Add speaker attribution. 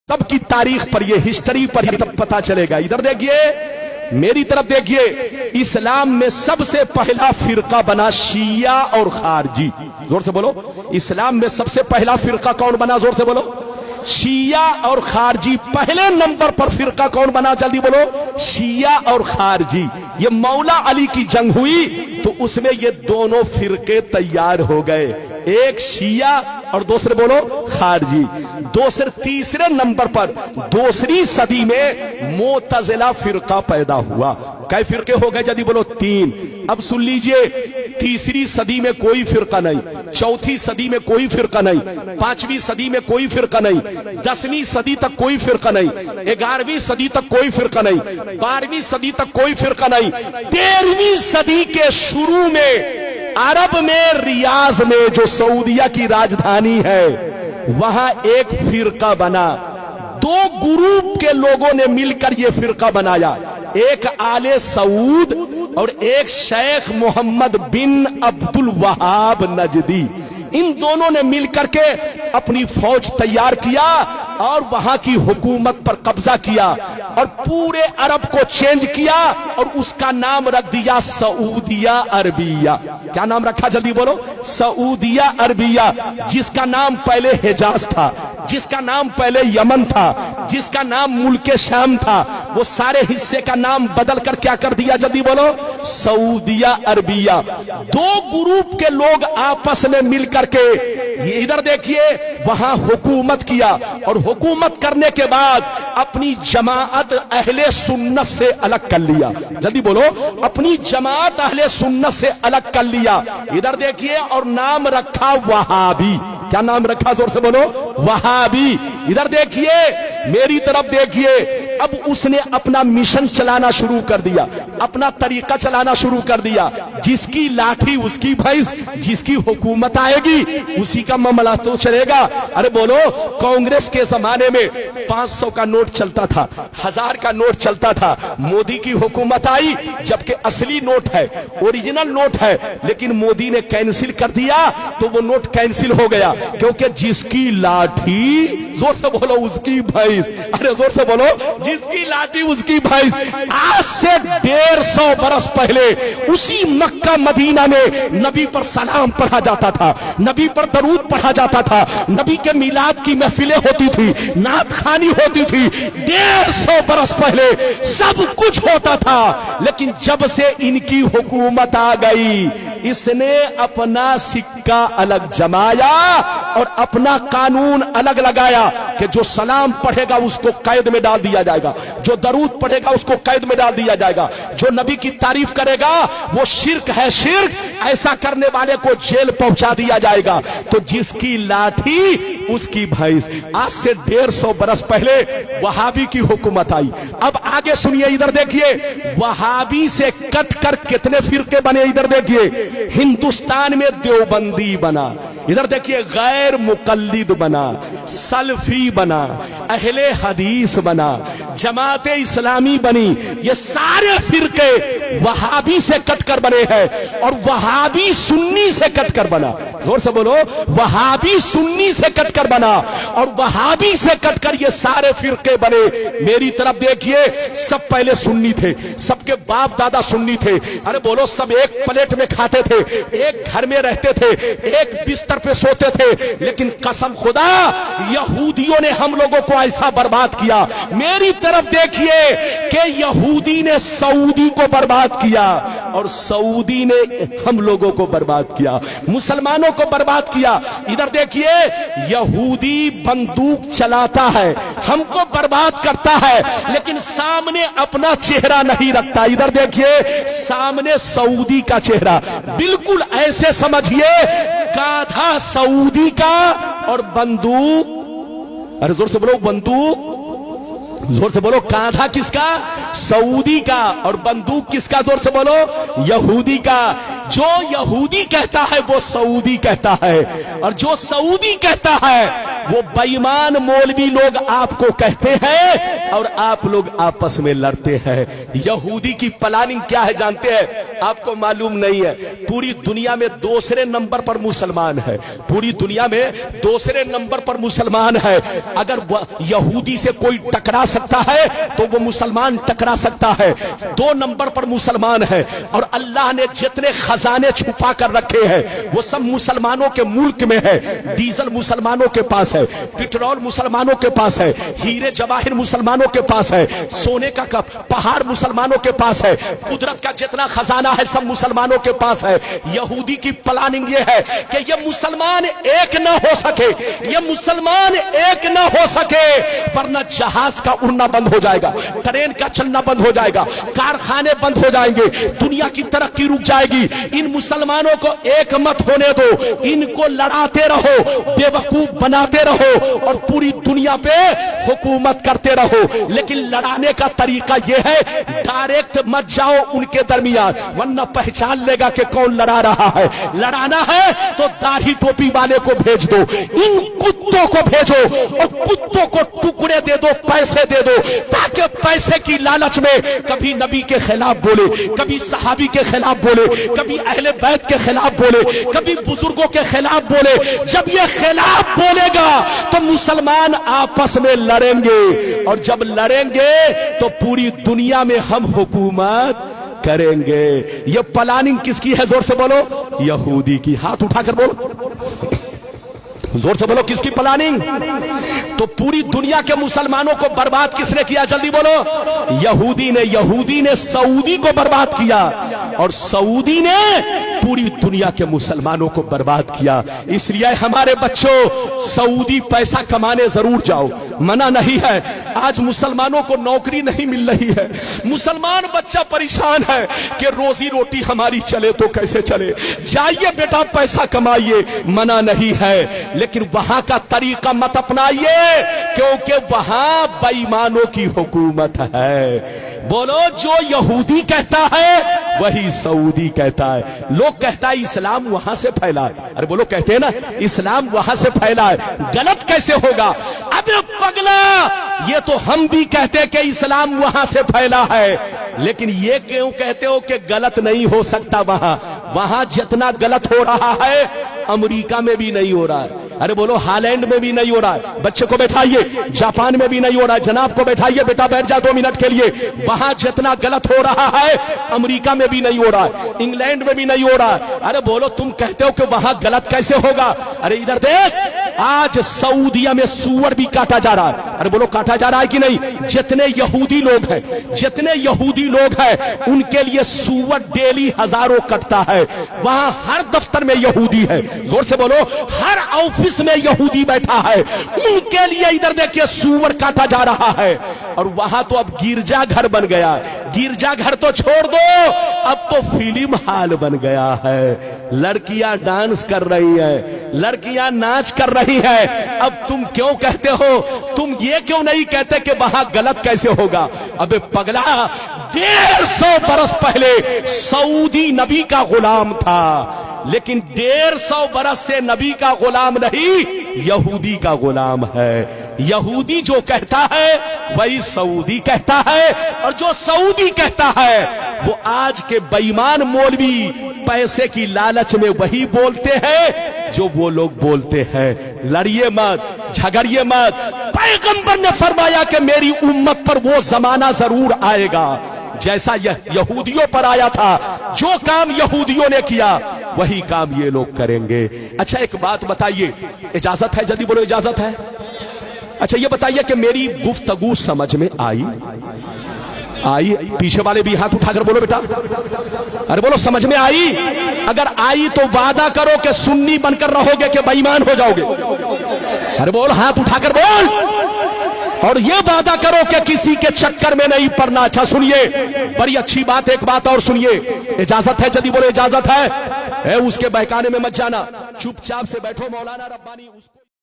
Speaker 1: सब की तारीख पर ये हिस्ट्री पर ही तब पता चलेगा। इधर देखिए, मेरी तरफ देखिए, इस्लाम में सबसे पहला फिरका बना शिया और खारजी। जोर से बोलो, इस्लाम में सबसे पहला फिरका कौन बना? जोर से बोलो, शिया और खारजी। पहले नंबर पर फिरका कौन बना? जल्दी बोलो, शिया और खारजी। ये मौला अली की जंग हुई तो उसमें ये दोनों फिरके तैयार हो गए, एक शिया और दूसरे बोलो खारजी। तीसरे नंबर पर दूसरी सदी में मोतजिला फिरका पैदा हुआ। कई फिरके हो गए? जल्दी बोलो, 3। अब सुन लीजिए, तीसरी सदी में कोई फिरका नहीं, चौथी सदी में कोई फिरका नहीं, 5वीं सदी में कोई फिरका नहीं, 10वीं सदी तक कोई फिरका नहीं, 11वीं सदी तक कोई फिरका नहीं, 12वीं सदी तक कोई फिरका नहीं। 13वीं सदी के शुरू में अरब में रियाज में, जो सऊदिया की राजधानी है, वहां एक फिरका बना। 2 ग्रुप के लोगों ने मिलकर यह फिरका बनाया, एक आले सऊद और एक शेख मोहम्मद बिन अब्दुल वहाब नजदी। इन दोनों ने मिलकर के अपनी फौज तैयार किया और वहां की हुकूमत पर कब्जा किया और पूरे अरब को चेंज किया और उसका नाम रख दिया सऊदिया अरबिया। क्या नाम रखा? जल्दी बोलो, सऊदिया अरबिया। जिसका नाम पहले हिजाज था, जिसका नाम पहले यमन था, जिसका नाम मुल्के शाम था, वो सारे हिस्से का नाम बदल कर क्या कर दिया? जल्दी बोलो, सऊदिया अरबिया। 2 ग्रुप के लोग आपस में मिलकर के, ये इधर देखिए, वहां हुकूमत किया और हुकूमत करने के बाद अपनी जमात अहले सुन्नत से अलग कर लिया। जल्दी बोलो, अपनी जमात अहले सुन्नत से अलग कर लिया। इधर देखिए, और नाम रखा वहाबी। क्या नाम रखा? जोर से बोलो, वहाबी। इधर देखिए, मेरी तरफ देखिए, अब उसने अपना मिशन चलाना शुरू कर दिया, अपना तरीका चलाना शुरू कर दिया। जिसकी लाठी उसकी भैंस, जिसकी हुकूमत आएगी उसी का मामला तो चलेगा। अरे बोलो, कांग्रेस के जमाने में 500 का नोट चलता था, 1000 का नोट चलता था। मोदी की हुकूमत आई, जबकि असली नोट है, ओरिजिनल नोट है, लेकिन मोदी ने कैंसिल कर दिया तो वो नोट कैंसिल हो गया, क्योंकि जिसकी लाठी, जोर से बोलो, उसकी भैंस। अरे जोर से बोलो, जिसकी लाठी उसकी भैंस। आज से 150 बरस पहले उसी मक्का मदीना में नबी पर सलाम पढ़ा जाता था, नबी पर दरूद पढ़ा जाता था, नबी के मिलाद की महफिलें होती थी, नात खानी होती थी। 150 बरस पहले सब कुछ होता था, लेकिन जब से इनकी हुकूमत आ गई, इसने अपना सिक्का अलग जमाया और अपना कानून अलग लगाया कि जो सलाम पढ़ेगा उसको कैद में डाल दिया जाएगा, जो दरूद पढ़ेगा उसको कैद में डाल दिया जाएगा, जो नबी की तारीफ करेगा वो शिर्क है, शिर्क, ऐसा करने वाले को जेल पहुंचा दिया जाएगा। तो जिसकी लाठी उसकी भैंस। आज से 150 बरस पहले वहाबी की हुकूमत आई। अब आगे सुनिए, इधर देखिए, वहाबी से कट कर कितने फिरके बने? इधर देखिए, हिंदुस्तान में देवबंदी बना, इधर देखिए गैर मुकल्लिद बना, सल्फी बना, अहले हदीस बना, जमाते इस्लामी बनी। ये सारे फिरके वहाबी से कटकर बने हैं और वहाबी सुन्नी से कटकर बना। जोर से बोलो, वहाबी सुन्नी से कटकर बना और वहाबी से कटकर ये सारे फिरके बने। मेरी तरफ देखिए, सब पहले सुन्नी थे, सबके बाप दादा सुन्नी थे। अरे बोलो, सब एक प्लेट में खाते थे, एक घर में रहते थे, एक बिस्तर पे सोते थे, लेकिन कसम खुदा, यहूदियों ने हम लोगों को ऐसा बर्बाद किया। मेरी तरफ देखिए कि यहूदी ने सऊदी को बर्बाद किया और सऊदी ने हम लोगों को बर्बाद किया, मुसलमानों को बर्बाद किया। इधर देखिए, यहूदी बंदूक चलाता है, हमको बर्बाद करता है, लेकिन सामने अपना चेहरा नहीं रखता। इधर देखिए, सामने सऊदी का चेहरा, बिल्कुल ऐसे समझिए, गाधा सऊदी का और बंदूक, अरे जोर से बोलो, बंदूक, जोर से बोलो, कांधा किसका? सऊदी का, और बंदूक किसका? जोर से बोलो, यहूदी का। जो यहूदी कहता है वो सऊदी कहता है, और जो सऊदी कहता है वो बेईमान मौलवी लोग आपको कहते हैं और आप लोग आपस में लड़ते हैं। यहूदी की प्लानिंग क्या है जानते हैं? आपको मालूम नहीं है। पूरी दुनिया में दूसरे नंबर पर मुसलमान है, पूरी दुनिया में दूसरे नंबर पर मुसलमान है। अगर यहूदी से कोई टकरा सकता है तो वो मुसलमान टकरा सकता है। 2 नंबर पर मुसलमान है और अल्लाह ने जितने खजाने छुपा कर रखे हैं वो सब मुसलमानों के मुल्क में है। डीजल मुसलमानों के पास है, पेट्रोल मुसलमानों के पास है, हीरे जवाहिर मुसलमानों के पास है, सोने का पहाड़ मुसलमानों के पास है, कुदरत का जितना खजाना है सब मुसलमानों के पास है। यहूदी की प्लानिंग ये है कि ये मुसलमान एक ना हो सके, ये मुसलमान एक ना हो सके, वरना जहाज का उड़ना बंद हो जाएगा, ट्रेन का चलना बंद हो जाएगा, कारखाने बंद हो जाएंगे, दुनिया की तरक्की रुक जाएगी। इन मुसलमानों को एक मत होने दो, इनको लड़ाते रहो, बेवकूफ बनाते रहो और पूरी दुनिया पे हुकूमत करते रहो। लेकिन लड़ाने का तरीका यह है, डायरेक्ट मत जाओ उनके दरमियान, वरना पहचान लेगा कि कौन लड़ा रहा है। लड़ाना है तो दाढ़ी टोपी वाले को भेज दो, इन कुत्तों को भेजो और कुत्तों को टुकड़े दे दो, पैसे दे दो, ताकि पैसे की लालच में कभी नबी के खिलाफ बोले, कभी सहाबी के खिलाफ बोले, कभी अहले बैत के खिलाफ बोले, कभी बुजुर्गों के खिलाफ बोले। जब ये खिलाफ बोलेगा तो मुसलमान आपस में लड़ेंगे और जब लड़ेंगे तो पूरी दुनिया में हम हुकूमत करेंगे। ये प्लानिंग किसकी है? जोर से बोलो। यहूदी की। हाथ उठाकर बोलो, जोर से बोलो, किसकी प्लानिंग? तो पूरी दुनिया के मुसलमानों को बर्बाद किसने किया? जल्दी बोलो। यहूदी ने। यहूदी ने सऊदी को बर्बाद किया और सऊदी ने पूरी दुनिया के मुसलमानों को बर्बाद किया। इसलिए हमारे बच्चों, सऊदी पैसा कमाने जरूर जाओ, मना नहीं है। आज मुसलमानों को नौकरी नहीं मिल रही है, मुसलमान बच्चा परेशान है कि रोजी रोटी हमारी चले तो कैसे चले। जाइए बेटा पैसा कमाइए, मना नहीं है, लेकिन वहां का तरीका मत अपनाइए क्योंकि वहां बेईमानों की हुकूमत है। बोलो, जो यहूदी कहता है वही सऊदी कहता है। लोग कहता है इस्लाम वहां से फैला है। अरे बोलो, कहते हैं ना इस्लाम वहां से फैला है, गलत कैसे होगा? अबे पगला, ये तो हम भी कहते हैं कि इस्लाम वहां से फैला है, लेकिन ये क्यों कहते हो कि गलत नहीं हो सकता? वहां जितना गलत हो रहा है अमेरिका में भी नहीं हो रहा है। अरे बोलो, हालैंड में भी नहीं हो रहा है। बच्चे को बैठाइए, जापान में भी नहीं हो रहा है। जनाब को बैठाइए, बेटा बैठ जा 2 मिनट के लिए। वहां जितना गलत हो रहा है अमेरिका में भी नहीं हो रहा है, इंग्लैंड में भी नहीं हो रहा है। अरे बोलो, तुम कहते हो कि वहां गलत कैसे होगा? अरे इधर देख, आज सऊदिया में सूअर भी काटा जा रहा है। अरे बोलो, काटा जा रहा है कि नहीं? जितने यहूदी लोग हैं, जितने यहूदी लोग हैं, उनके लिए सूअर डेली हजारों कटता है। वहां हर दफ्तर में यहूदी है, जोर से बोलो, हर ऑफिस में यहूदी बैठा है, उनके लिए इधर देखिए सूअर काटा जा रहा है। और वहां तो अब गिरजा घर बन गया। गिरजा घर तो छोड़ दो, अब तो फिल्म हाल बन गया है। लड़कियां डांस कर रही है, लड़कियां नाच कर रही है। अब तुम क्यों कहते हो? तुम ये क्यों नहीं कहते कि वहां गलत कैसे होगा? अबे पगला, 150 बरस पहले सऊदी नबी का गुलाम था, लेकिन 150 बरस से नबी का गुलाम नहीं, यहूदी का गुलाम है। यहूदी जो कहता है वही सऊदी कहता है, और जो सऊदी कहता है वो आज के बेईमान मौलवी पैसे की लालच में वही बोलते हैं जो वो लोग बोलते हैं। लड़िए मत, झगड़िए मत। पैगंबर ने फरमाया कि मेरी उम्मत पर वो जमाना जरूर आएगा जैसा यहूदियों पर आया था। जो काम यहूदियों ने किया वही काम ये लोग करेंगे। अच्छा, एक बात बताइए, इजाजत है? जल्दी बोलो, इजाजत है? अच्छा, ये बताइए कि मेरी गुफ्तगू समझ में आई? पीछे वाले भी हाथ उठाकर बोलो बेटा। अरे बोलो, समझ में आई? अगर आई तो वादा करो कि सुन्नी बनकर रहोगे कि बेईमान हो जाओगे? अरे बोल, हाथ उठाकर बोल। और ये वादा करो कि किसी के चक्कर में नहीं पड़ना। अच्छा सुनिए, बड़ी अच्छी बात, एक बात और सुनिए। इजाजत है? जल्दी बोलो, इजाजत है? उसके बहकाने में मत जाना, चुपचाप से बैठो। मौलाना रब्बानी उसको